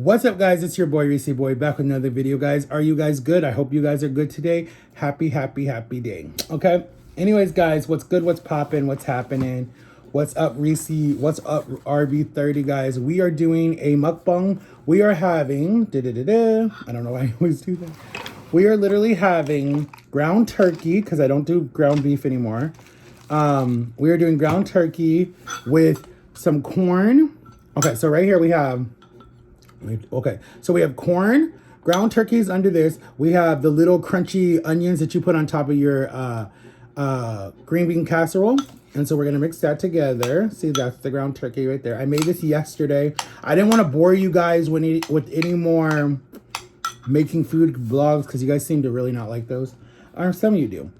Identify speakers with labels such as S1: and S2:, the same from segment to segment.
S1: What's up, guys? It's your boy Reese Boy back with another video, guys. Are you guys good? I hope you guys are good today. Happy day. Okay. Anyways, guys, what's good? What's popping? What's happening? What's up, Reese? What's up, RB30, guys? We are doing a mukbang. We are having I don't know why I always do that. We are literally having ground turkey because I don't do ground beef anymore. We are doing ground turkey with some corn. Okay, so right here we have. Okay, so we have corn, ground turkeys under this. We have the little crunchy onions that you put on top of your green bean casserole. And so we're gonna mix that together. See, that's the ground turkey right there. I made this yesterday. I didn't want to bore you guys with any more making food vlogs because you guys seem to really not like those. Or some of you do.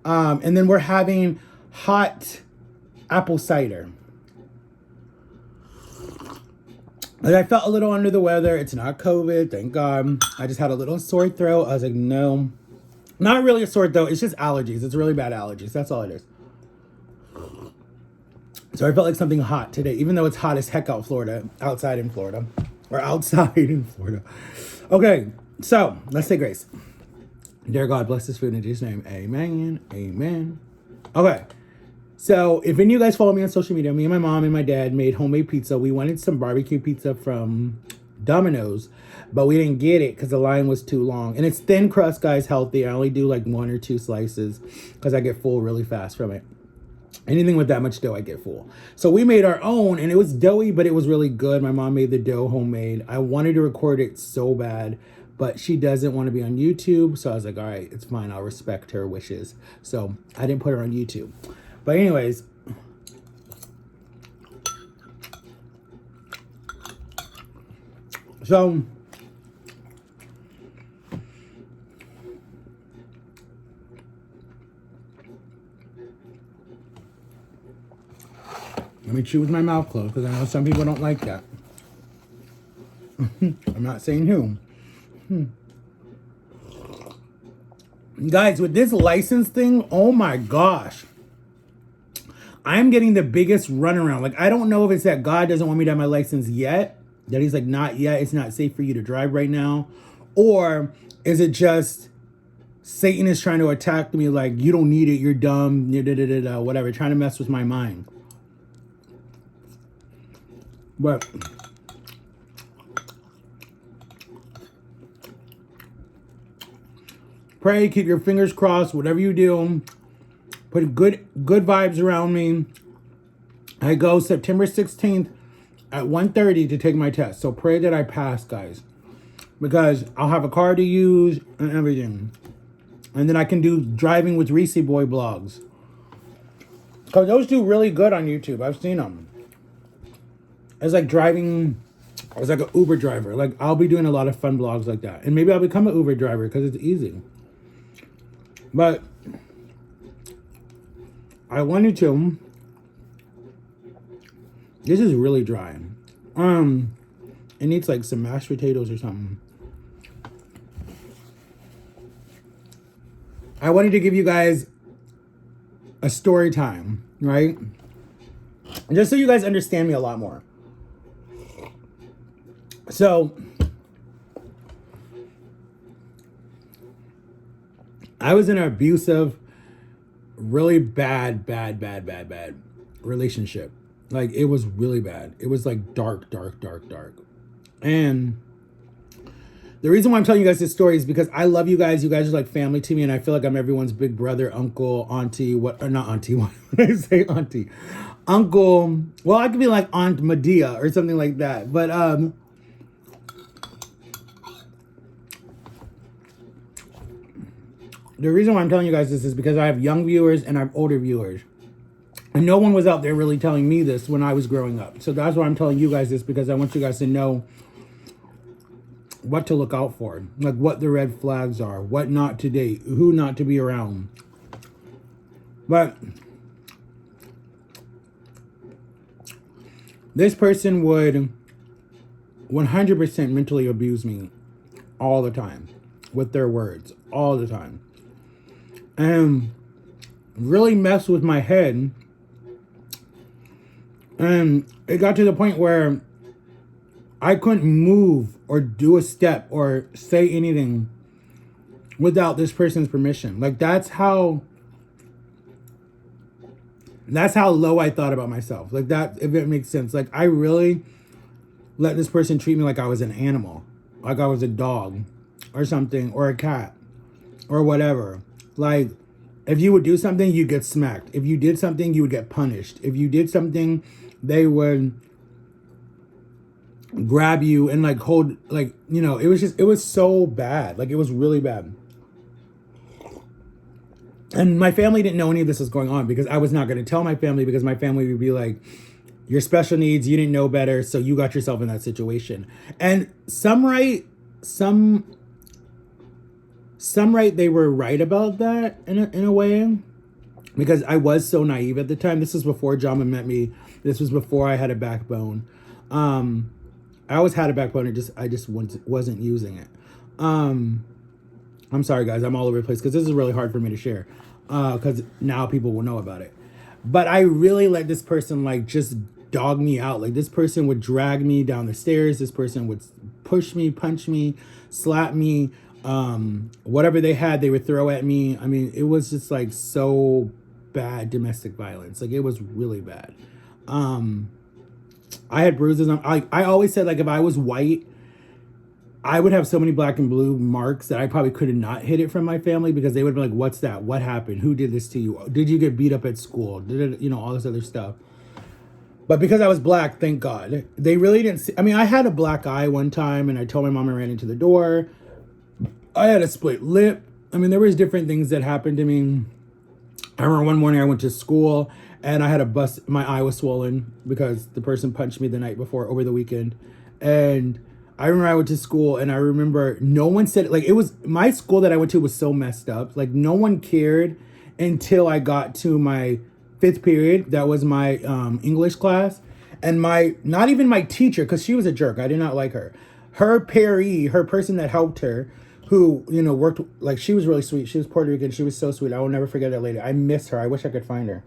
S1: And then we're having hot apple cider. Like, I felt a little under the weather. It's not COVID, thank God. I just had a little sore throat. I was like, no. Not really a sore throat. It's just allergies. It's really bad allergies. That's all it is. So I felt like something hot today, even though it's hot as heck outside in Florida. Okay, so let's say grace. Dear God, bless this food in Jesus' name. Amen. Amen. Okay. So, if any of you guys follow me on social media, me and my mom and my dad made homemade pizza. We wanted some barbecue pizza from Domino's, but we didn't get it because the line was too long. And it's thin crust, guys, healthy. I only do like 1 or 2 slices because I get full really fast from it. Anything with that much dough, I get full. So we made our own, and it was doughy, but it was really good. My mom made the dough homemade. I wanted to record it so bad, but she doesn't want to be on YouTube. So I was like, all right, it's fine. I'll respect her wishes. So I didn't put her on YouTube. But anyways, so let me chew with my mouth closed because I know some people don't like that. I'm not saying who. Guys, with this license thing, oh my gosh. I'm getting the biggest runaround. Like, I don't know if it's that God doesn't want me to have my license yet. That he's like, not yet. It's not safe for you to drive right now. Or is it just Satan is trying to attack me like, you don't need it. You're dumb. Whatever. Trying to mess with my mind. But pray, keep your fingers crossed, whatever you do. Put good vibes around me. I go September 16th at 1:30 to take my test. So pray that I pass, guys. Because I'll have a car to use and everything. And then I can do driving with Reese Boy vlogs. Because those do really good on YouTube. I've seen them. It's like driving. I was like an Uber driver. Like, I'll be doing a lot of fun vlogs like that. And maybe I'll become an Uber driver because it's easy. But I wanted to. This is really dry. It needs like some mashed potatoes or something. I wanted to give you guys a story time, right? Just so you guys understand me a lot more. So I was in an abusive, really bad relationship. Like, it was really bad. It was like dark. And the reason why I'm telling you guys this story is because I love you guys. You guys are like family to me, and I feel like I'm everyone's big brother, uncle, auntie, not auntie, what did I say auntie? Uncle, well, I could be like Aunt Medea or something like that. But the reason why I'm telling you guys this is because I have young viewers and I have older viewers. And no one was out there really telling me this when I was growing up. So that's why I'm telling you guys this, because I want you guys to know what to look out for. Like, what the red flags are, what not to date, who not to be around. But this person would 100% mentally abuse me all the time with their words, all the time. And really mess with my head. And it got to the point where I couldn't move or do a step or say anything without this person's permission. Like that's how low I thought about myself. Like that, if it makes sense. Like I really let this person treat me like I was an animal, like I was a dog or something, or a cat or whatever. Like if you would do something, you get smacked. If you did something, you would get punished. If you did something, they would grab you and like hold, like, you know, it was so bad. Like it was really bad. And my family didn't know any of this was going on because I was not going to tell my family, because my family would be like, you're special needs, you didn't know better, so you got yourself in that situation. And some right, they were right about that in a way, because I was so naive at the time. This was before Jama met me. This was before I had a backbone. I always had a backbone. I just wasn't using it. I'm sorry, guys. I'm all over the place because this is really hard for me to share, because now people will know about it. But I really let this person like just dog me out. Like this person would drag me down the stairs. This person would push me, punch me, slap me. Whatever they had, they would throw at me. I mean, it was just like so bad, domestic violence. Like it was really bad. I had bruises on. I always said, like, if I was white, I would have so many black and blue marks that I probably could have not hid it from my family, because they would be like, what's that? What happened? Who did this to you? Did you get beat up at school? Did it, you know, all this other stuff. But because I was black, thank God, they really didn't see. I mean, I had a black eye one time, and I told my mom I ran into the door. I had a split lip. I mean, there was different things that happened to me. I remember one morning I went to school and I had a bust. My eye was swollen because the person punched me the night before over the weekend. And I remember I went to school, and I remember no one said, like, it was, my school that I went to was so messed up. Like no one cared until I got to my 5th period. That was my English class. And not even my teacher, because she was a jerk. I did not like her. Her paree, her person that helped her, who, you know, worked, like, she was really sweet. She was Puerto Rican. She was so sweet. I will never forget that lady. I miss her. I wish I could find her.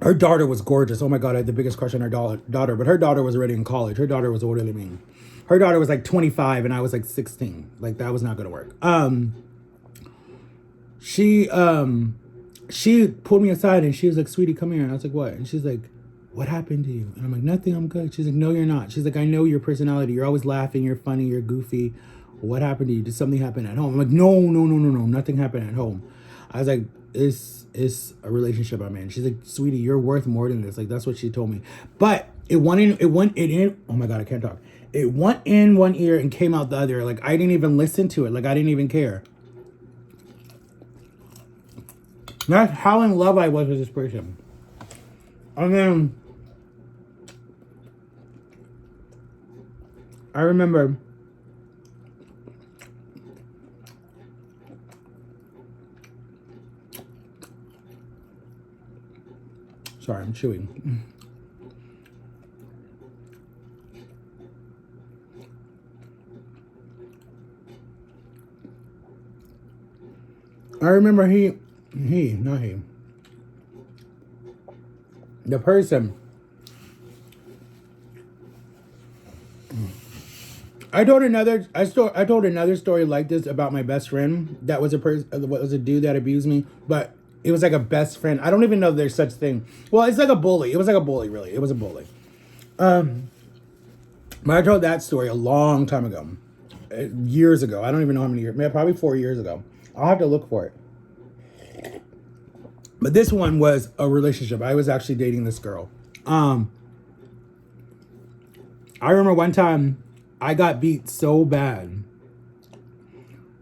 S1: Her daughter was gorgeous. Oh my God, I had the biggest crush on her daughter. But her daughter was already in college. Her daughter was older than me. Her daughter was like 25 and I was like 16. Like that was not gonna work. She pulled me aside and she was like, sweetie, come here. And I was like, what? And she's like, what happened to you? And I'm like, nothing, I'm good. She's like, no, you're not. She's like, I know your personality. You're always laughing. You're funny. You're goofy. What happened to you? Did something happen at home? I'm like, no. Nothing happened at home. I was like, it's a relationship I'm in. She's like, sweetie, you're worth more than this. Like, that's what she told me. But it went in, oh my God, I can't talk. It went in one ear and came out the other. Like, I didn't even listen to it. Like, I didn't even care. That's how in love I was with this person. And then I remember sorry, I'm chewing. I remember not he. The person. I told another story like this about my best friend. That was a dude that abused me, but it was like a best friend. I don't even know if there's such thing. Well, it's like a bully. It was like a bully, really. It was a bully. But I told that story a long time ago. Years ago. I don't even know how many years. Maybe probably 4 years ago. I'll have to look for it. But this one was a relationship. I was actually dating this girl. I remember one time I got beat so bad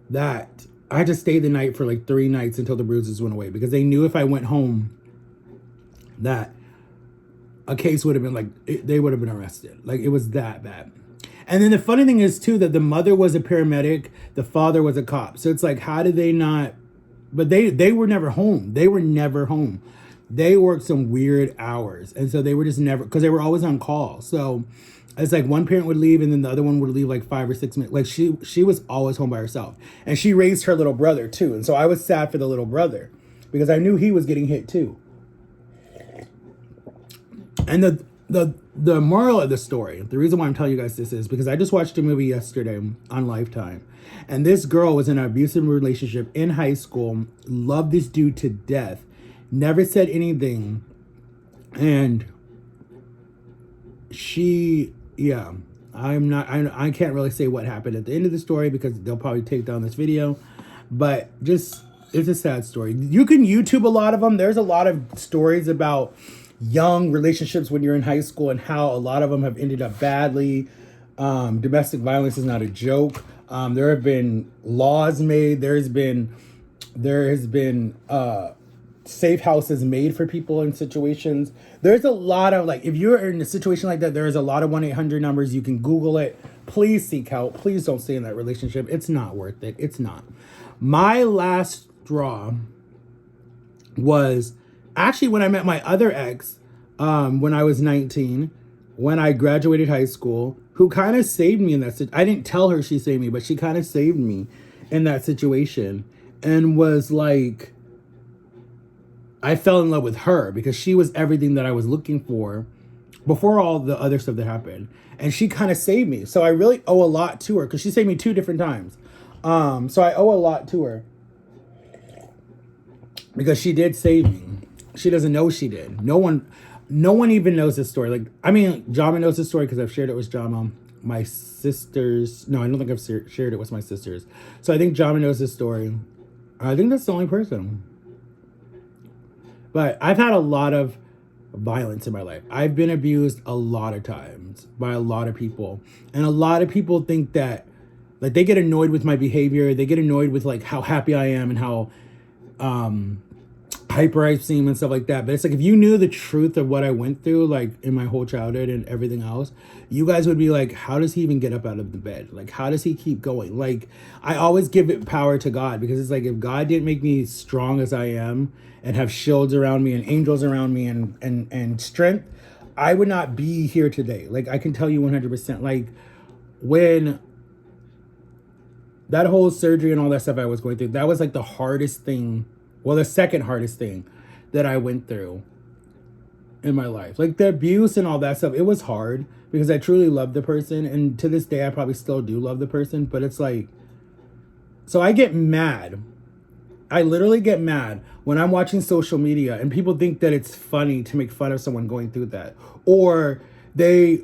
S1: that I had to stay the night for like 3 nights until the bruises went away, because they knew if I went home that a case would have been like, they would have been arrested. Like, it was that bad. And then the funny thing is too, that the mother was a paramedic, the father was a cop. So it's like, how did they not, but they were never home. They were never home. They worked some weird hours. And so they were just never, because they were always on call. So it's like one parent would leave and then the other one would leave like 5 or 6 minutes. Like she was always home by herself. And she raised her little brother too. And so I was sad for the little brother because I knew he was getting hit too. And the moral of the story, the reason why I'm telling you guys this is because I just watched a movie yesterday on Lifetime, and this girl was in an abusive relationship in high school, loved this dude to death, never said anything, and she, yeah, I can't really say what happened at the end of the story because they'll probably take down this video, but just, it's a sad story. You can YouTube a lot of them. There's a lot of stories about young relationships when you're in high school and how a lot of them have ended up badly. Domestic violence is not a joke. There have been laws made. There has been safe houses made for people in situations. There's a lot of, like, if you're in a situation like that, there's a lot of 1-800 numbers. You can Google it. Please seek help. Please don't stay in that relationship. It's not worth it. It's not. My last straw was actually when I met my other ex, when I was 19, when I graduated high school, who kind of saved me in that situation. I didn't tell her she saved me, but she kind of saved me in that situation, and was like, I fell in love with her because she was everything that I was looking for before all the other stuff that happened. And she kind of saved me. So I really owe a lot to her because she saved me 2 different times. So I owe a lot to her because she did save me. She doesn't know she did. No one even knows this story. Like, I mean, Jama knows this story because I've shared it with Jama. My sisters, no, I don't think I've shared it with my sisters. So I think Jama knows this story. I think that's the only person. But I've had a lot of violence in my life. I've been abused a lot of times by a lot of people. And a lot of people think that, like, they get annoyed with my behavior. They get annoyed with, like, how happy I am and how hyper I seem and stuff like that. But it's like, if you knew the truth of what I went through, like, in my whole childhood and everything else, you guys would be like, how does he even get up out of the bed? Like, how does he keep going? Like, I always give it power to God, because it's like, if God didn't make me strong as I am and have shields around me and angels around me and strength, I would not be here today. Like, I can tell you 100%. Like, when that whole surgery and all that stuff I was going through, that was like the hardest thing, well, the second hardest thing that I went through in my life. Like, the abuse and all that stuff, it was hard because I truly loved the person, and to this day I probably still do love the person. But it's like, so I get mad. I literally get mad when I'm watching social media and people think that it's funny to make fun of someone going through that, or they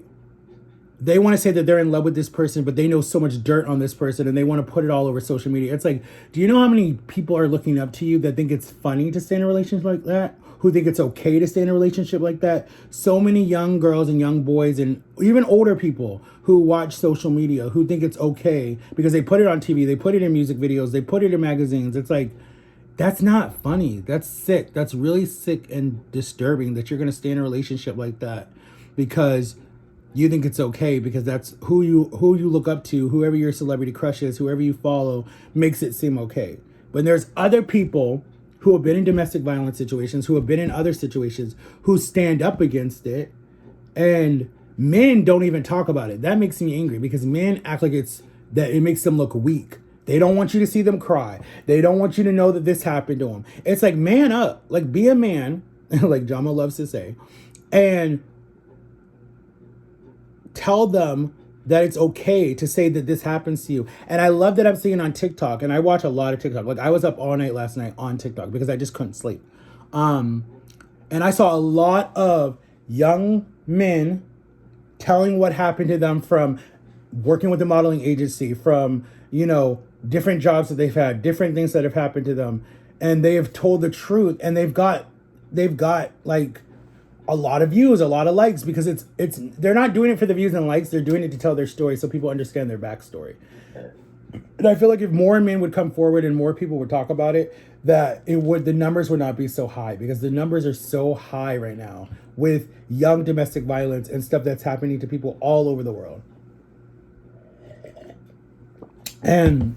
S1: want to say that they're in love with this person, but they know so much dirt on this person and they want to put it all over social media. It's like, do you know how many people are looking up to you that think it's funny to stay in a relationship like that? Who think it's okay to stay in a relationship like that? So many young girls and young boys and even older people who watch social media who think it's okay because they put it on TV, they put it in music videos, they put it in magazines. It's like, that's not funny. That's sick. That's really sick and disturbing that you're going to stay in a relationship like that because you think it's okay, because that's who you look up to, whoever your celebrity crush is, whoever you follow makes it seem okay. When there's other people who have been in domestic violence situations, who have been in other situations, who stand up against it, and men don't even talk about it. That makes me angry because men act like it makes them look weak. They don't want you to see them cry. They don't want you to know that this happened to them. It's like, man up, like, be a man, like Jama loves to say, and tell them that it's okay to say that this happens to you. And I love that I'm seeing on TikTok, and I watch a lot of TikTok. Like, I was up all night last night on TikTok because I just couldn't sleep. And I saw a lot of young men telling what happened to them from working with the modeling agency, from, different jobs that they've had, different things that have happened to them. And they have told the truth, and they've got like a lot of views, a lot of likes, because they're not doing it for the views and likes. They're doing it to tell their story so people understand their backstory. And I feel like if more men would come forward and more people would talk about it, that the numbers would not be so high, because the numbers are so high right now with young domestic violence and stuff that's happening to people all over the world. And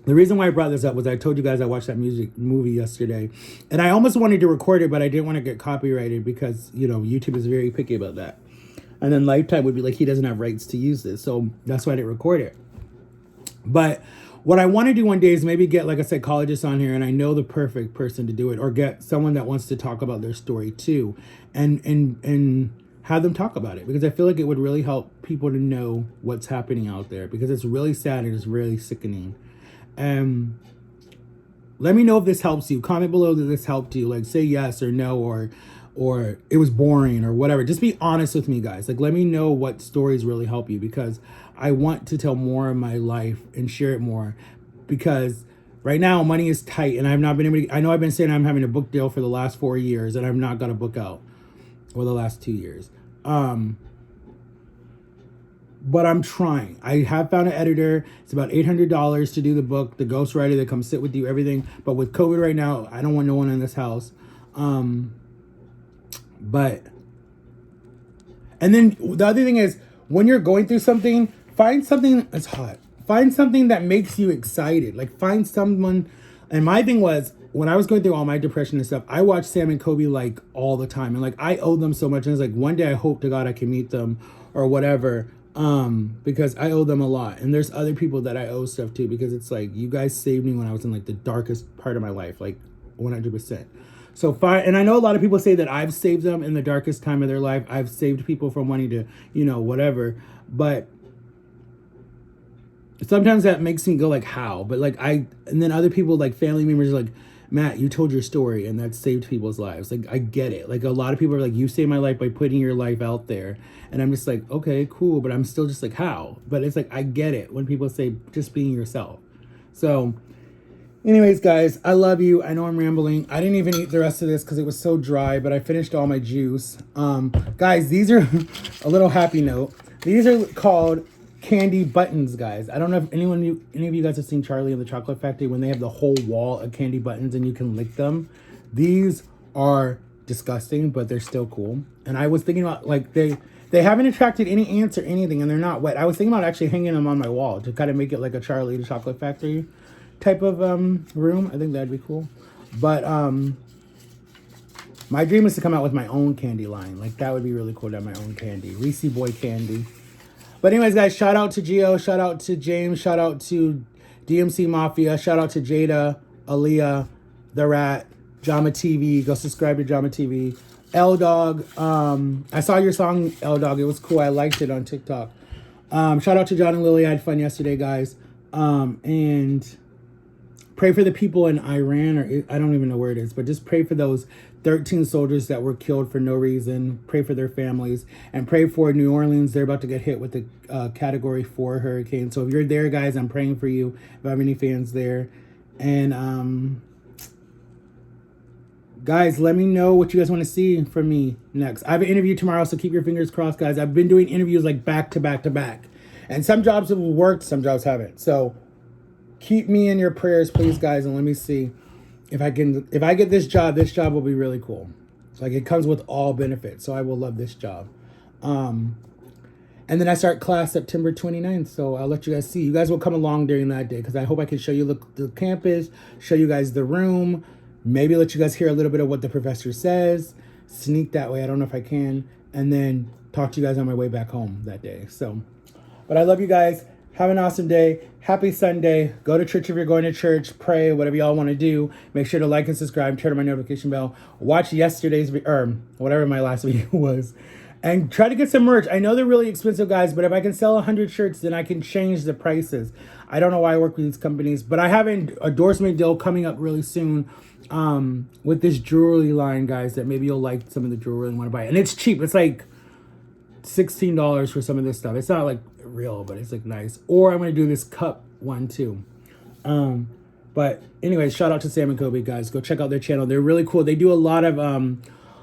S1: the reason why I brought this up was I told you guys I watched that movie yesterday, and I almost wanted to record it, but I didn't want to get copyrighted because, YouTube is very picky about that. And then Lifetime would be like, he doesn't have rights to use this. So that's why I didn't record it. But what I want to do one day is maybe get like a psychologist on here, and I know the perfect person to do it, or get someone that wants to talk about their story too. And have them talk about it, because I feel like it would really help people to know what's happening out there, because it's really sad and it's really sickening. Let me know if this helps you. Comment below that this helped you. Like, say yes or no, or it was boring or whatever. Just be honest with me, guys. Like, let me know what stories really help you, because I want to tell more of my life and share it more, because right now money is tight and I've not been able to, I know I've been saying I'm having a book deal for the last 4 years and I've not got a book out, or the last 2 years. But I'm trying. I have found an editor. It's about $800 to do the book, the ghostwriter that comes sit with you, everything. But with COVID right now, I don't want no one in this house. But, and then the other thing is, when you're going through something, find something that's hot. Find something that makes you excited. Like, find someone. And my thing was, when I was going through all my depression and stuff, I watched Sam and Kobe like all the time. And like, I owe them so much. And it's like, one day I hope to God I can meet them or whatever. Because I owe them a lot. And there's other people that I owe stuff to, because it's like, you guys saved me when I was in like the darkest part of my life, like 100%. So fine. And I know a lot of people say that I've saved them in the darkest time of their life. I've saved people from wanting to, you know, whatever. But sometimes that makes me go like, how? But like, and then other people, like family members, are like, Matt, you told your story and that saved people's lives. Like, I get it. Like, a lot of people are like, you saved my life by putting your life out there. And I'm just like, okay, cool. But I'm still just like, how? But it's like, I get it when people say just being yourself. So anyways, guys, I love you. I know I'm rambling. I didn't even eat the rest of this because it was so dry, but I finished all my juice. Guys, these are a little happy note. These are called candy buttons, guys. I don't know if any of you guys have seen Charlie and the Chocolate Factory, when they have the whole wall of candy buttons and you can lick them. These are disgusting, but they're still cool. And I was thinking about, like, they haven't attracted any ants or anything, and they're not wet. I was thinking about actually hanging them on my wall to kind of make it like a Charlie and the Chocolate Factory type of room. I think that'd be cool. But my dream is to come out with my own candy line. Like, that would be really cool to have my own candy. Reese Boy candy. But anyways, guys, shout out to Gio, shout out to James, shout out to DMC Mafia, shout out to Jada, Aaliyah, The Rat, Jama TV. Go subscribe to Jama TV. L Dog, I saw your song, L Dog. It was cool. I liked it on TikTok. Shout out to John and Lily. I had fun yesterday, guys. And pray for the people in Iran, or I don't even know where it is, but just pray for those 13 soldiers that were killed for no reason. Pray for their families, and pray for New Orleans. They're about to get hit with the Category 4 hurricane. So if you're there, guys, I'm praying for you. If I have any fans there. And guys, let me know what you guys want to see from me next. I have an interview tomorrow, so keep your fingers crossed, guys. I've been doing interviews like back to back to back. And some jobs have worked, some jobs haven't. So keep me in your prayers, please, guys, and let me see if I get this job will be really cool. Like, it comes with all benefits, so I will love this job. And then I start class September 29th, so I'll let you guys see. You guys will come along during that day, because I hope I can show you the campus, show you guys the room, maybe let you guys hear a little bit of what the professor says, sneak that way, I don't know if I can, and then talk to you guys on my way back home that day. So, but I love you guys. Have an awesome day. Happy Sunday. Go to church if you're going to church. Pray, whatever y'all want to do. Make sure to like and subscribe. Turn on my notification bell. Watch yesterday's, or whatever my last video was. And try to get some merch. I know they're really expensive, guys, but if I can sell 100 shirts, then I can change the prices. I don't know why I work with these companies, but I have an endorsement deal coming up really soon with this jewelry line, guys, that maybe you'll like some of the jewelry and want to buy. And it's cheap. It's like $16 for some of this stuff. It's not like real, but it's like nice. Or I'm going to do this cup one too. But anyways, shout out to Sam and Kobe, guys. Go check out their channel. They're really cool. They do a lot of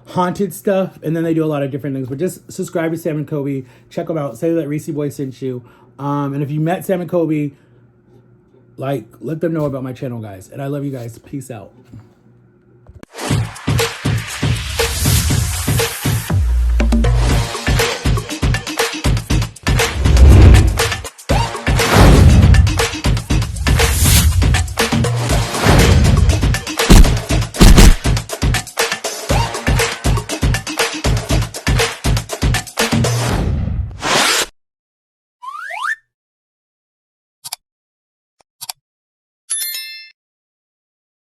S1: haunted stuff, and then they do a lot of different things. But just subscribe to Sam and Kobe. Check them out. Say that Reese Boy sent you. And if you met Sam and Kobe, like, let them know about my channel, guys. And I love you guys. Peace out.